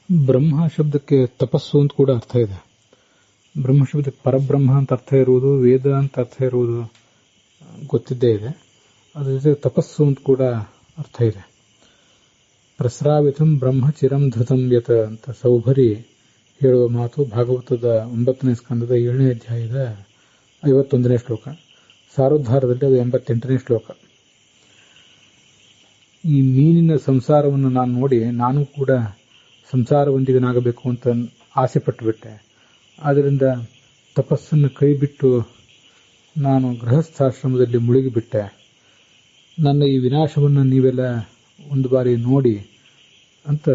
ಬ್ರಹ್ಮ ಶಬ್ದಕ್ಕೆ ತಪಸ್ಸು ಅಂತ ಕೂಡ ಅರ್ಥ ಇದೆ. ಬ್ರಹ್ಮ ಶಬ್ದಕ್ಕೆ ಪರಬ್ರಹ್ಮ ಅಂತ ಅರ್ಥ ಇರುವುದು, ವೇದ ಅಂತ ಅರ್ಥ ಇರುವುದು ಗೊತ್ತಿದ್ದೇ ಇದೆ. ಅದ್ರ ಜೊತೆ ತಪಸ್ಸು ಅಂತ ಕೂಡ ಅರ್ಥ ಇದೆ. ಪ್ರಸ್ರಾವಿತಂ ಬ್ರಹ್ಮ ಚಿರಂ ಧೃತಂ ಯತ ಅಂತ ಸೌಭರಿ ಹೇಳುವ ಮಾತು ಭಾಗವತದ 9ನೇ ಸ್ಕಂದದ 7ನೇ ಅಧ್ಯಾಯದ 51ನೇ ಶ್ಲೋಕ. ಸಾರೋದ್ಧಾರದಲ್ಲಿ ಅದು 88ನೇ ಶ್ಲೋಕ. ಈ ಮೀನಿನ ಸಂಸಾರವನ್ನು ನಾನು ನೋಡಿ ನಾನು ಕೂಡ ಸಂಸಾರವಂದಿಗನಾಗಬೇಕು ಅಂತ ಆಸೆ ಪಟ್ಟುಬಿಟ್ಟೆ. ಆದ್ದರಿಂದ ತಪಸ್ಸನ್ನು ಕೈ ಬಿಟ್ಟು ನಾನು ಗೃಹಸ್ಥಾಶ್ರಮದಲ್ಲಿ ಮುಳುಗಿಬಿಟ್ಟೆ. ನನ್ನ ಈ ವಿನಾಶವನ್ನು ನೀವೆಲ್ಲ ಒಂದು ಬಾರಿ ನೋಡಿ ಅಂತ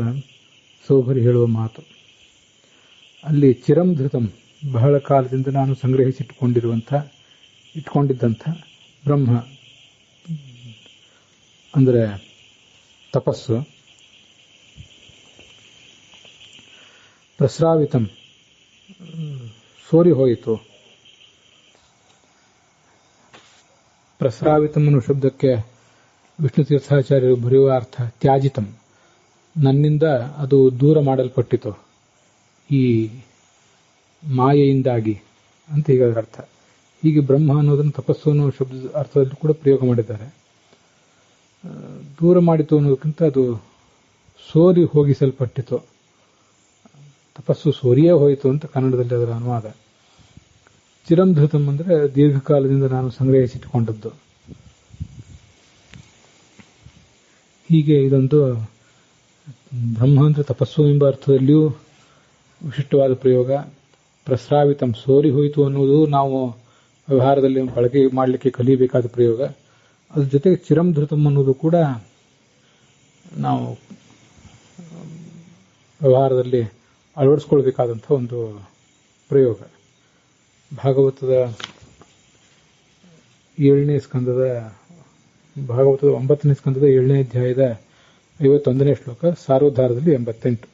ಸೌಭರಿ ಹೇಳುವ ಮಾತು. ಅಲ್ಲಿ ಚಿರಂ ಧೃತಂ ಬಹಳ ಕಾಲದಿಂದ ನಾನು ಇಟ್ಕೊಂಡಿದ್ದಂಥ ಬ್ರಹ್ಮ ಅಂದರೆ ತಪಸ್ಸು. ಪ್ರಸ್ರಾವಿತಂ ಸೋರಿ ಹೋಯಿತು. ಪ್ರಸ್ರಾವಿತಂ ಅನ್ನೋ ಶಬ್ದಕ್ಕೆ ವಿಷ್ಣು ತೀರ್ಥಾಚಾರ್ಯರು ಬರೆಯುವ ಅರ್ಥ ತ್ಯಾಜಿತಂ, ನನ್ನಿಂದ ಅದು ದೂರ ಮಾಡಲ್ಪಟ್ಟಿತು ಈ ಮಾಯೆಯಿಂದಾಗಿ ಅಂತ ಈಗ ಅದರ ಅರ್ಥ. ಹೀಗೆ ಬ್ರಹ್ಮ ಅನ್ನೋದನ್ನು ತಪಸ್ಸು ಅನ್ನೋ ಶಬ್ದದ ಅರ್ಥದಲ್ಲಿ ಕೂಡ ಪ್ರಯೋಗ ಮಾಡಿದ್ದಾರೆ. ದೂರ ಮಾಡಿತು ಅನ್ನೋದಕ್ಕಿಂತ ಅದು ಸೋರಿ ಹೋಗಿಸಲ್ಪಟ್ಟಿತು. ತಪಸ್ಸು ಸೋರಿಯೇ ಹೋಯಿತು ಅಂತ ಕನ್ನಡದಲ್ಲಿ ಅದರ ಅನುವಾದ. ಚಿರಂಧೃತಂ ಅಂದರೆ ದೀರ್ಘಕಾಲದಿಂದ ನಾನು ಸಂಗ್ರಹಿಸಿಟ್ಟುಕೊಂಡದ್ದು. ಹೀಗೆ ಇದೊಂದು ಬ್ರಹ್ಮ ಅಂದರೆ ತಪಸ್ಸು ಎಂಬ ಅರ್ಥದಲ್ಲಿಯೂ ವಿಶಿಷ್ಟವಾದ ಪ್ರಯೋಗ. ಪ್ರಸ್ರಾವಿತಂ ಸೋರಿ ಹೋಯಿತು ಅನ್ನೋದು ನಾವು ವ್ಯವಹಾರದಲ್ಲಿ ಬಳಕೆ ಮಾಡಲಿಕ್ಕೆ ಕಲಿಯಬೇಕಾದ ಪ್ರಯೋಗ. ಅದ್ರ ಜೊತೆಗೆ ಚಿರಂಧೃತಂ ಅನ್ನೋದು ಕೂಡ ನಾವು ವ್ಯವಹಾರದಲ್ಲಿ ಅಳವಡಿಸ್ಕೊಳ್ಬೇಕಾದಂಥ ಒಂದು ಪ್ರಯೋಗ. ಭಾಗವತದ 9ನೇ ಸ್ಕಂದದ 9ನೇ ಅಧ್ಯಾಯದ 51ನೇ ಶ್ಲೋಕ, ಸಾರೋದ್ಧಾರದಲ್ಲಿ 88.